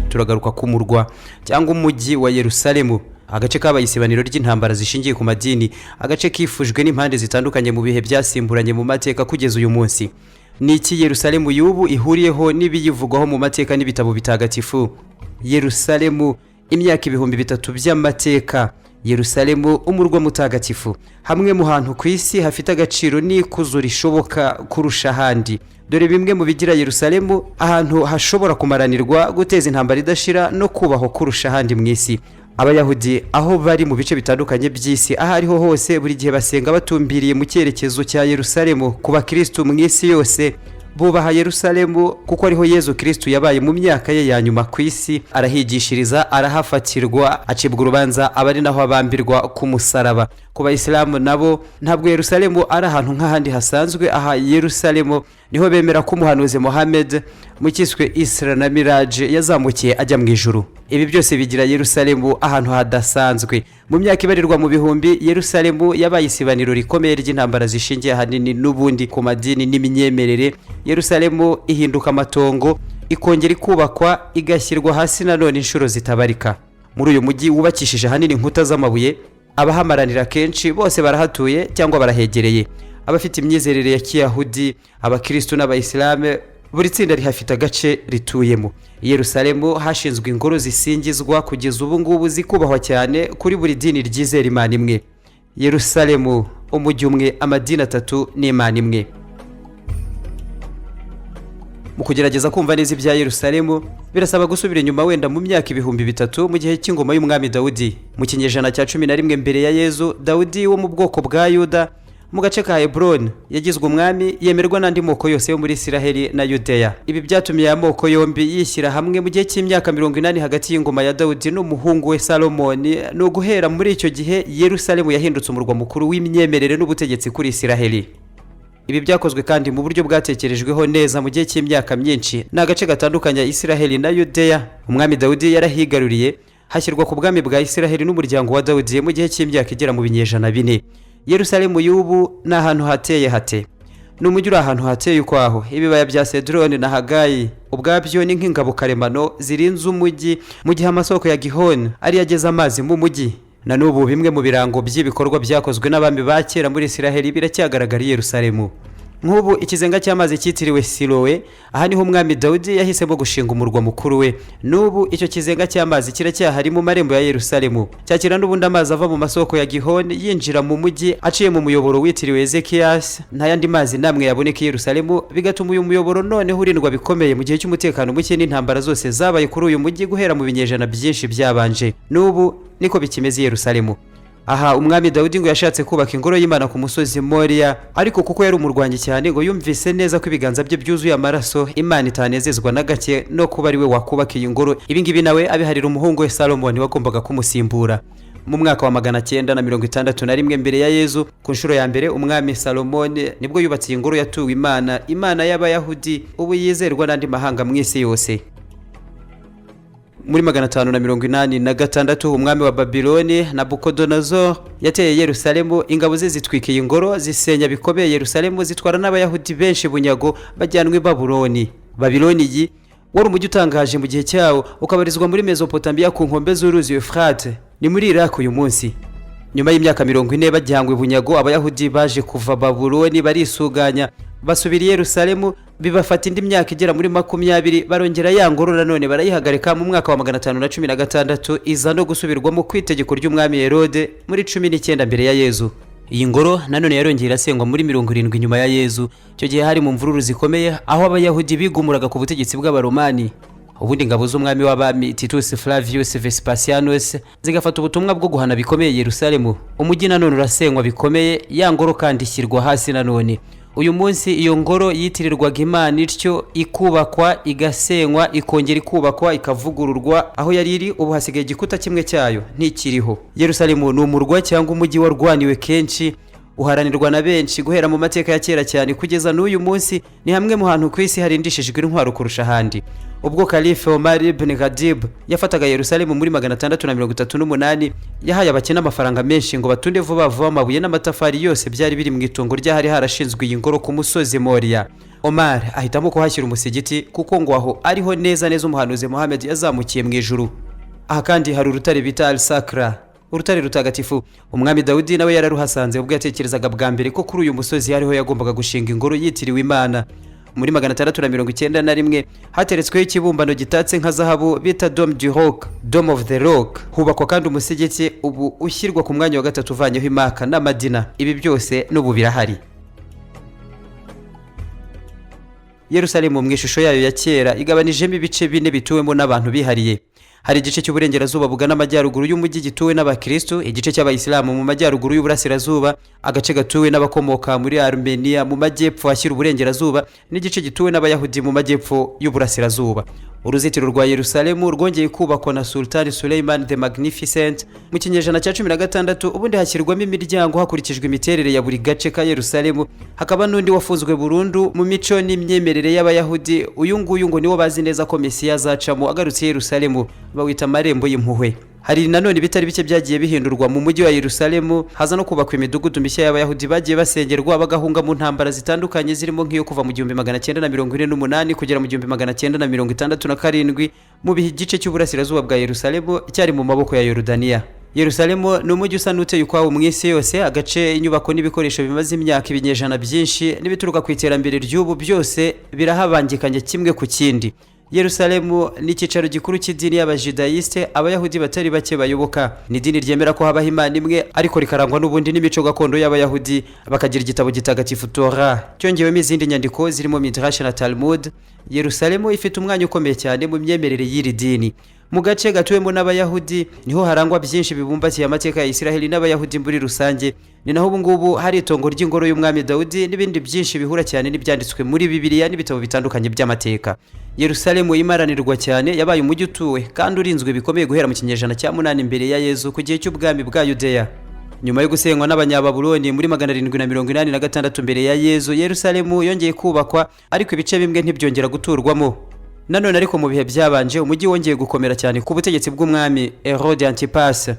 turagaruka ku murwa cyangwa umujyi wa Yerusalemu, agace kabaye isibaniro ry'intambara zishingiye ku madini, agace kifujwe n'impande zitandukanye mu bihe byasimburanye mu mateka kugeza uyu munsi. Ni iki Yerusalemu y'ubu ihuriyeho n'ibiyivugwaho mu mateka n'ibitabo bitagatifu? Yerusalemu, imyaka 3000 by'amateka. Yerusalemu, umurwa mutagatifu, hamwe mu hantu ku isi hafite agaciro n'ikuzo rishoboka kurusha ahandi. Dore bimwe mu bigira Yerusalemu ahantu hashobora kumaranirwa, guteza intambara idashira no kubaho kurusha ahandi mu isi. Abayahudi aho bari mu bice bitandukanye by'isi, aho ariho hose buri gihe basenga batumbiriye mu cyerekezo cya Yerusalemu. Ku bakristo mu isi yose bubaha Yerusalemu kuko ariho Yezu Kristo yabaye mu myaka ye ya nyuma ku isi, arahigishiriza, arahafatirwa, acibwa urubanza, abari naho abambirwa ku musaraba. Ku Bayisilamu nabo ntabwo Yerusalemu ari ahantu nk'ahandi hasanzwe. Aha Yerusalemu niho bemera ko umuhanuzi Muhammad mu kiswe Isra na Miraj yazamukiye ajya mu ijuru. Ibi byose bigira Yerusalemu ahantu hadasanzwe. Mu myaka ibarirwa mu bihumbi, Yerusalemu yabaye isibaniro rikomeye ry'intambara zishingiye ahanini n'ubundi ku madini n'imyemerere. Yerusalemu ihinduka amatongo, ikongera ikubakwa, igashyirwa hasi nanone inshuro zitabarika. Muri uyu mujyi wubakishije ahanini inkuta z'amabuye, abahamaranira kenshi bose barahatuye cyangwa barahegereye. Abafite imyizerere ya Kiyahudi, abakristo n'abayisilamu, buri tsinda rihafite agace rituyemo. Yerusalemu hashinzwe ingoro zisingizwa kugeza ubu ngubu zikubahwa cyane kuri buri dini ryizera Imana imwe. Yerusalemu, umujyi umwe, amadini atatu n'Imana imwe. Mu kugerageza kumva neza ibya Yerusalemu birasaba gusubira inyuma wenda mu myaka 3000 mu gihe cy'ingoma y'umwami Dawudi. Mu kinyejana cya 11 mbere ya Yezu, Dawudi wo mu bwoko bwa Yuda mu gace ka Hebron yagizwe umwami, yemerwa n'andi moko yose yo muri Isiraheli na Yudeya. Ibi byatumye ya moko yombi yishyira hamwe mu gihe cy'imyaka 80 hagati y'ingoma ya Dawudi n'umuhungu we Salomoni. No guhera muri icyo gihe Yerusalemu yahindutse umurwa mukuru w'imyemerere n'ubutegetsi kuri Isiraheli. Ibi byakozwe kandi mu buryo bwatekerejweho neza mu gihe cy'imyaka myinshi n'agace gatandukanye Isiraheli na Yudeya. Umwami Dawudi yarahigaruriye, hashyirwa ku bwami bwa Isiraheli n'umuryango wa Dawudi mu gihe cy'imyaka igera mu binyejana 4. Yerusalemu y'ubu ni ahantu hateye hate. Ni umujyi uri ahantu hateye ukwaho. Ibibaya bya Cedroni na Hagayi ubwabyo ni nk'ingabo karemano zirinze umujyi, mu gihe amasoko ya Gihoni ari yageze amazi mu mujyi. Na n'ubu bimwe mu birango by'ibikorwa byakozwe n'abami ba kera muri Isiraheli biracyagaragara i Yerusalemu. Nk'ubu ikizenga cy'amazi cyitiriwe Silowe, aha niho umwami Dawudi yahisemo gushinga umurwa mukuru we. N'ubu icyo kizenga cy'amazi kiracyahari mu marembo ya Yerusalemu, cyakira n'ubundi amazi ava mu masoko ya Gihoni yinjira mu mujyi aciye mu muyoboro witiriwe Ezekiyasi. Nta yandi mazi namwe yaboneka i Yerusalemu, bigatuma uyu muyoboro noneho urindwa bikomeye mu gihe cy'umutekano muke n'intambara zose zabaye kuri uyu mujyi guhera mu binyejana byinshi byabanje. N'ubu niko bikimeze i Yerusalemu. Aha umwami Dawudi ngo yashatse kubaka ingoro y'Imana ku musozi Moriya, ariko kuko yari umurwanyi cyane ngo yumvise neza ko ibiganza bye byuzuye amaraso, Imana itanezezwa na gake no kuba ari we wakubaka iyi ngoro. Ibi ngibi nawe abiharira umuhungu we Salomoni wagombaga kumusimbura. Mu mwaka wa 961 mbere ya Yezu, ku nshuro ya mbere umwami Salomoni nibwo yubatse iyi ngoro yatuwe Imana, Imana y'Abayahudi, ubu yizerwa n'andi mahanga mu isi yose. Muri 586 umwami wa Babiloni Nabukodonozor yateye Yerusalemu, ingabo ze zitwikiye ingoro, zisenya bikomeye Yerusalemu, zitwara n'Abayahudi benshi bunyago bajyanwe i Babuloni. Babiloni yi wari umujyi utangaje mu gihe cyawo, ukabarizwa muri Mesopotamia ku nkombe z'uruzi Euphrates, ni muri Iraq uyu munsi. Nyuma y'imyaka 40 bajyangwe bunyago, Abayahudi baje kuva Babuloni barisuganya basubira i Yerusalemu, bibafata indi myaka igera muri 20, barongera ya ngoro nanone barayihagarika mu mwaka wa 516, iza no gusubirwamo ku itegeko ry'umwami Herode muri 19 mbere ya Yezu. Iyi ngoro nanone yarongera irasengwa muri 70 nyuma ya Yezu. Icyo gihe hari mu mvururu zikomeye aho Abayahudi bigumuraga ku butegetsi bw'Abaromani. Ubundi ingabo z'umwami w'abami Titus Flavius Vespasianus zigafata ubutumwa bwo guhana bikomeye Yerusalemu. Umujyi nanone urasengwa bikomeye, ya ngoro kandi ishyirwa hasi nanone. Uyu munsi iyo ngoro yitirirwaga Imana, ityo ikubakwa, igasenywa, ikongera ikubakwa, ikavugururwa. Aho yari iri ubu hasigaye igikuta kimwe cyayo ntikiriho. Yerusalemu ni umurwa cyangwa umujyi warwaniwe kenshi, uharanirwa na benshi guhera mu mateka ya kera cyane kugeza n'uyu munsi. Ni hamwe mu hantu ku isi harindishijwe intwaro kurusha ahandi. Ubwo Khalifa Omar ibn Khattab yafataga Yerusalemu muri 638, yahaye abakene amafaranga menshi ngo batunde vuba vuba amabuye n'amatafari yose byari biri mu itongo ryahari harashinzwe iyi ngoro ku musozi Moriya. Omar ahitamo kuhashyira umusigiti kuko ngo aho ariho neza neza umuhanuzi Muhammad yazamukiye mu ijuru. Aha kandi hari urutare bita Al-Sakra, urutare rutagatifu. Umwami Dawudi nawe yararuhasanze ubwo yatekerezaga bwa mbere ko kuri uyu musozi hariho yagombaga gushinga ingoro yitiriwe Imana. Muri 691 hateretsweho ikibumbano gitatse nka zahabu bita Dome du Roc, Dome of the Rock. Hubakwa kandi umusigiti ubu ushyirwa ku mwanya wa gatatu uvanyeho Imaka na Madina. Ibi byose n'ubu birahari. Yerusalemu mu ishusho yayo ya kera igabanijemo ibice bine bituwemo n'abantu bihariye. Hari igice cy'uburengerazuba bugana amajyaruguru y'umujyi gituwe n'abakristo, igice cy'abayisilamu mu majyaruguru y'uburasirazuba, agace gatuwe n'abakomoka muri Armenia mu majyepfo ashyira uburengerazuba, n'igice gituwe n'abayahudi mu majyepfo y'uburasirazuba. Uruzitiro rwa Yerusalemu rwongeye kubakwa na Sultan Suleiman the Magnificent mu kinyejana cya 16, ubundi hashyirwamo imiryango hakurikijwe imiterere ya buri gace ka Yerusalemu. Hakaba n'undi wafunzwe burundu mu mico n'imyemerere y'abayahudi. Uyu nguyu ngo niwo bazi neza ko Mesiya azacamo agarutse Yerusalemu, bawita amarembo y'impuhwe. Hari nanone ibitari bike byagiye bihindurwa mu mujyi wa Yerusalemu, haza no kubakwa imidugudu mishya y'abayahudi bagiye basengerwa bagahunga mu ntambara zitandukanye zirimo nk'iyo kuva mu 1948 kugera mu 1967 mu bihe igice cy'uburasirazuba bwa Yerusalemu cyari mu maboko ya Yorodaniya. Yerusalemu ni umujyi usa n'uteye ukwawo mu isi yose, agace inyubako n'ibikoresho bimaze imyaka ibinyejana byinshi n'ibituruka ku iterambere ry'ubu byose birahabangikanye kimwe ku kindi. Yerusalemu ni icyicaro gikuru cy'idini y'abajudayiste abayahudi batari bake bayoboka. Ni idini ryemera ko habaho Imana imwe ariko rikarangwa n'ubundi n'imico gakondo y'abayahudi, bakagira igitabo gitagatifu Torah cyongewemo izindi nyandiko zirimo Midrash na Talmud. Yerusalemu ifite umwanya ukomeye cyane mu myemerere y'iri dini. Mu gace gatuwemo n'abayahudi niho harangwa byinshi bibumbatiye amateka ya Isiraheli n'abayahudi muri rusange. Ni naho ubu ngubu hari itongo ry'ingoro y'umwami Dawudi n'ibindi byinshi bihura cyane n'ibyanditswe muri Bibiliya n'ibitabo bitandukanye by'amateka. Yerusalemu imaranirwa cyane, yabaye umujyi utuwe kandi urinzwe bikomeye guhera mu kinyejana cya 8 mbere ya Yezu ku gihe cy'ubwami bwa Yudeya. Nyuma yo gusenywa n'abanyababuloni muri 786 mbere ya Yezu, Yerusalemu yongeye kubakwa ariko ibice bimwe ntibyongera guturwamo. Nanone ariko mu bihe byabanje umujyi wongeye gukomera cyane ku butegetsi bw'umwami Herode Antipas.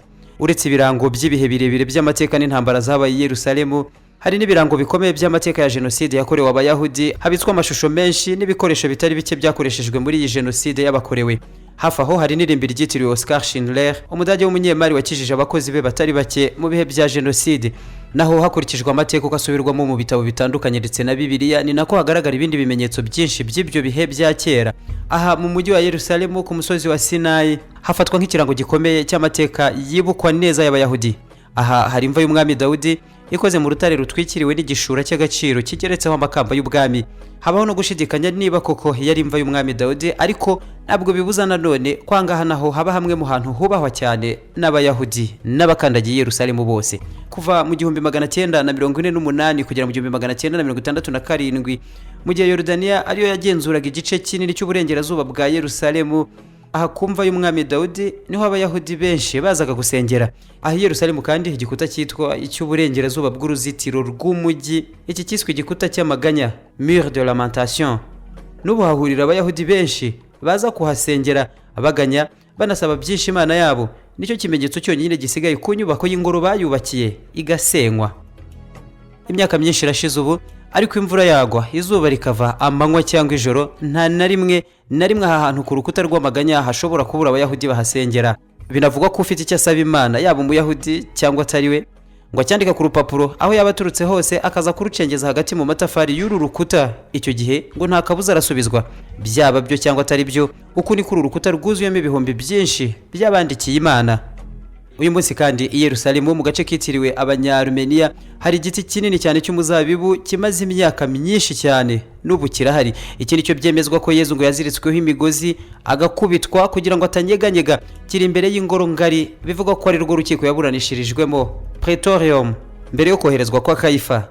Uretse ibirango by'ibihe birebire by'amateka n'intambara zabaye i Yerusalemu, hari n'ibirango bikomeye by'amateka ya jenoside yakorewe abayahudi, habitswe amashusho menshi n'ibikoresho bitari bike byakoreshejwe muri iyi jenoside y'abakorewe. Hafi aho hari n'irimbi ryitiriwe Oskar Schindler, umudage w'umunyemari wakijije abakozi be batari bake mu bihe bya jenoside. Naho hakurikijwe amateka uko asubirwamo mu bitabo bitandukanye ndetse na Bibiliya, ni nako hagaragara ibindi bimenyetso byinshi by'ibyo bihe bya kera. Aha mu mujyi wa Yerusalemu ku musozi wa Sinai hafatwa nk'ikirango gikomeye cy'amateka yibukwa neza y'abayahudi. Aha hari imva y'umwami Dawudi ikoze mu rutare rutwikiriwe n'igishura cy'agaciro kigeretseho amakamba y'ubwami. Habaho no gushidikanya niba koko yari imva y'umwami Dawudi, ariko ntabwo bibuza nanone kwanga naho haba hamwe mu hantu hubahwa cyane n'abayahudi n'abakandagiye Yerusalemu bose. Kuva mu 1948 kugera mu 1967 mu gihe Yorodaniya ariyo yagenzuraga igice kinini cy'uburengerazuba bwa Yerusalemu, aha kumva y'umwami Dawudi niho abayahudi benshi bazaga gusengera. Aha Yerusalemu kandi igikuta cyitwa icy'uburengerazuba bw'uruzitiro rw'umujyi, iki cyiswe igikuta cy'amaganya, Mur de Lamentation. N'ubu hahurira abayahudi benshi baza kuhasengera abaganya banasaba byinshi Imana yabo. Nicyo kimenyetso cyonyine gisigaye ku nyubako y'ingoro bayubakiye igasenywa. Imyaka myinshi irashize ubu, ariko imvura yagwa, izuba rikava, amanywa cyangwa ijoro, nta na rimwe aha hantu ku rukuta rw'amaganya hashobora kubura abayahudi bahasengera. Binavugwa ko ufite icyo asaba Imana, yaba umuyahudi cyangwa atari we, ngo acyandika ku rupapuro aho yaba aturutse hose akaza kurucengeza hagati mu matafari y'uru rukuta. Icyo gihe ngo nta kabuza arasubizwa, byaba byo cyangwa atari byo. Uku ni kuri urukuta rwuzuyemo ibihumbi byinshi by'abandikiye Imana. Uyu munsi kandi i Yerusalemu mu gace kitiriwe Abanya-Armenia hari igiti kinini cyane cy'umuzabibu kimaze imyaka myinshi cyane, n'ubu kirahari. Iki nicyo byemezwa ko Yezu ngo yaziritsweho imigozi agakubitwa kugira ngo atanyeganyega. Kiri imbere y'ingoro ngari, bivugwa ko ari rwo rukiko yaburanishirijwemo, Praetorium, mbere yo koherezwa kwa Kayifa.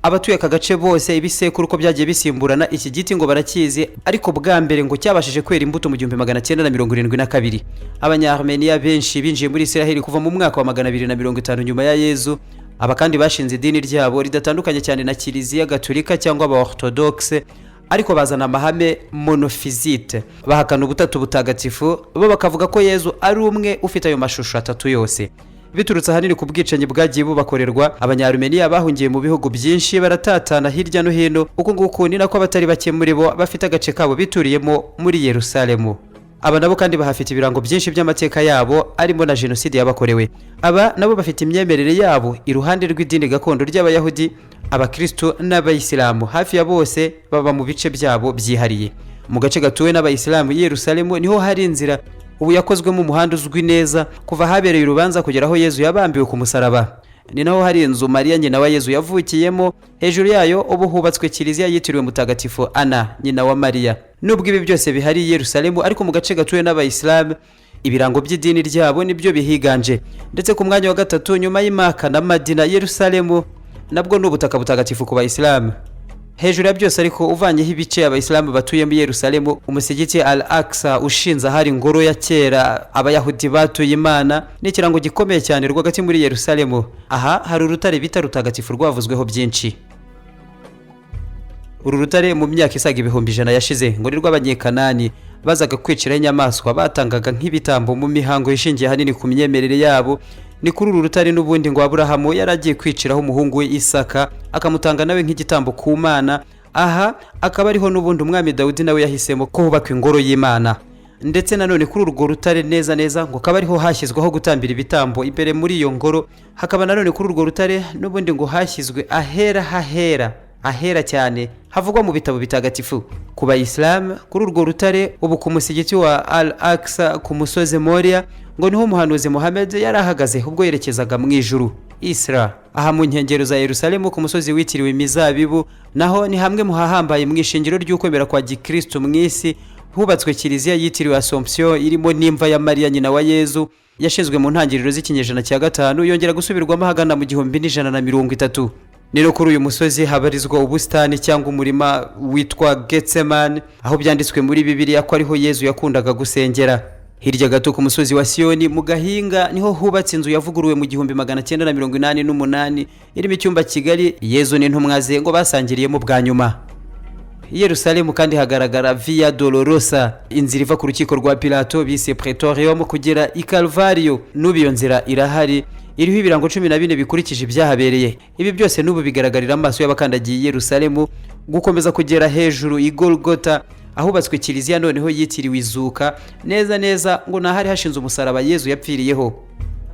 Abatuye aka gace bose ibisekuru uko byagiye bisimburana iki giti ngo barakizi, ariko bwa mbere ngo cyabashije kwera imbuto mu 1972. Abanya-Armenia benshi binjiye muri Isiraheli kuva mu mwaka wa 250 nyuma ya Yezu. Aba kandi bashinze idini ryabo ridatandukanye cyane na Kiliziya Gatolika cyangwa aba-Orthodoxe, ariko bazana amahame monophysite, bahakana ubutatu butagatifu. Bo bakavuga ko Yezu ari umwe ufite ayo mashusho atatu yose. biturutse ahanini ku bwicanyi bwagiye bubakorerwa. Abanyarumeniya bahungiye mu bihugu byinshi baratatana hirya no hino, uko nguko ni nako abatari bake muri bo bafite agace kabo bituriyemo muri Yerusalemu. Aba nabo kandi bahafite ibirango byinshi by'amateka yabo arimo na jenoside yabakorewe. Aba nabo bafite imyemerere yabo iruhande rw'idini gakondo ry'Abayahudi, Abakristo n'Abayisilamu. Hafi ya bose baba mu bice byabo byihariye. Mu gace gatuwe n'Abayisilamu i Yerusalemu niho hari inzira ubu yakozwemo umuhanda uzwi neza kuva habereye urubanza kugera aho Yezu yabambiwe ku musaraba. Ni naho hari inzu Mariya nyina wa Yezu yavukiyemo, hejuru yayo ubu hubatswe kiliziya yitiriwe Mutagatifu Ana nyina wa Mariya. Nubwo ibi byose bihari i Yerusalemu, ariko mu gace gatuwe n'Abayisilamu ibirango by'idini ryabo nibyo bihiganje. Ndetse ku mwanya wa gatatu nyuma y'Imaka na Madina, Yerusalemu nabwo ni ubutaka butagatifu ku Bayisilamu. Hejuru ya byose ariko uvanyeho ibice Abayisilamu batuye muri Yerusalemu, umusigiti Al-Aqsa ushinze ahari ingoro ya kera Abayahudi batuye Imana, ni ikirango gikomeye cyane rwagati muri Yerusalemu. Aha hari urutare bita rutagatifu rwavuzweho byinshi. Uru rutare mu myaka isaga 100 yashize ngo ni rw'Abanyekanani bazaga kwicira inyamaswa batangaga nk'ibitambo mu mihango ishingiye hanini ku myemerere yabo. Ni kuri uru rutare n'ubundi ngo Aburahamu yaragiye kwiciraho umuhungu we Isaka, akamutanga nawe nk'igitambo ku Mana. Aha akaba ariho n'ubundi umwami Dawudi nawe yahisemo ko hubakwa ingoro y'Imana. Ndetse nanone kuri urwo rutare neza neza ngo akaba ariho hashyizweho gutambira ibitambo imbere muri iyo ngoro. Hakaba nanone kuri urwo rutare n'ubundi ngo hashyizwe ahera cyane havugwa mu bitabo bitagatifu. Ku Bayisilamu kuri urwo rutare ubu ku musigiti wa Al-Aqsa ku musozi Moria ngo niho umuhanuzi Muhammad yari ahagaze ubwo yerekezaga mu ijuru Isra. Aha mu nkengero za Yerusalemu ku musozi witiriwe Imizabibu naho ni hamwe mu hahambaye mu ishingiro ry'ukwemera kwa Gikristo mu isi. Hubatswe kiliziya yitiriwe Assomption irimo n'imva ya Mariya nyina wa Yezu, yashinzwe mu ntangiriro z'ikinyejana cya 5 yongera gusubirwamo hagana mu 1130. Nero kuri uyu musozi habarizwa ubustani cyangwa umurima witwa Getsemane, aho byanditswe muri Bibiliya ko ariho Yezu yakundaga gusengera. Hirya gato ku musozi wa Siyoni mu Gahinga niho hubatse inzu yavuguruwe mu 1988 irimo icyumba kigari Yezu n'intumwa ze ngo basangiriyemo bwa nyuma. Yerusalemu kandi hagaragara Via Dolorosa, inzira iva ku rukiko rwa Pilato bise Praetorium kugera i Calvario. N'ubu iyo nzira irahari, iriho ibirango 14 bikurikije ibyahabereye. Ibi byose n'ubu bigaragarira amaso y'abakandagiye Yerusalemu gukomeza kugera hejuru i Golgota, ahubatswe kiliziya noneho yitiriwe Izuka. Neza ngo nahari hashinze umusaraba Yezu yapfiriyeho.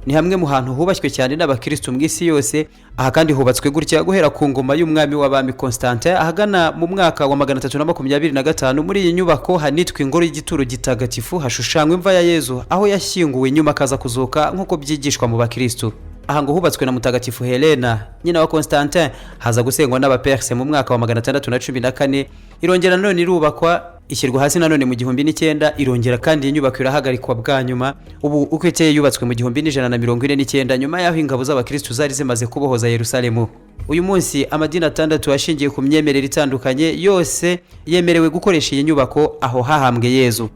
Ni hamwe mu hantu hubashywe cyane n'Abakristo mu isi yose. Aha kandi hubatswe gutya guhera ku ngoma y'umwami w'abami Constantin ahagana mu mwaka wa 325. Muri iyi nyubako hanitwa ingoro y'igituro gitagatifu, hashushanywa imva ya Yezu aho yashyinguwe nyuma akaza kuzuka nk'uko byigishwa mu Bakristo. Aha ngo hubatswe na Mutagatifu Helena nyina wa Constantin, haza gusengwa n'Abaperse mu mwaka wa 614. Irongera none irubakwa ishyirwa hasi nanone mu 2009. Irongera kandi inyubako irahagarikwa bwa nyuma. Ubu uko iteye yubatswe mu 1149 nyuma y'aho ingabo z'Abakristo zari zimaze kubohoza Yerusalemu. Uyu munsi amadini 6 ashingiye ku myemerere itandukanye yose yemerewe gukoresha iyi nyubako aho hahambwe Yezu.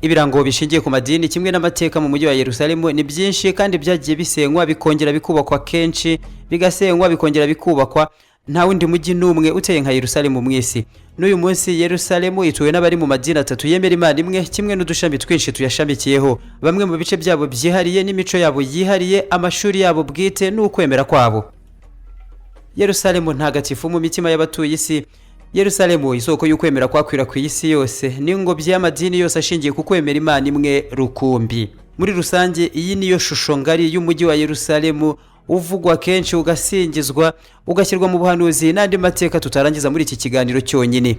Ibirango bishingiye ku madini kimwe n'amateka mu mujyi wa Yerusalemu ni byinshi kandi byagiye bisenywa bikongera bikubakwa kenshi, bigasenywa bikongera bikubakwa. Nta wundi mujyi n'umwe uteye nka Yerusalemu mu isi. N'uyu munsi Yerusalemu ituwe n'abari mu madini 3 yemera Imana imwe, kimwe n'udushami twinshi tuyashamikiyeho. Bamwe mu bice byabo byihariye n'imico yabo yihariye, amashuri yabo bwite n'ukwemera kwabo. Yerusalemu ntagatifu mu mitima y'abatuye isi. Yerusalemu isoko y'ukwemera kwakwira ku isi yose, n'ingobyi y'amadini yose ashingiye ku kwemera Imana imwe rukumbi. Muri rusange iyi niyo shusho ngari y'umujyi wa Yerusalemu uvugwa kenshi, ugasingizwa, ugashyirwa mu buhanuzi n'andi mateka tutarangiza muri iki kiganiro cyonyine.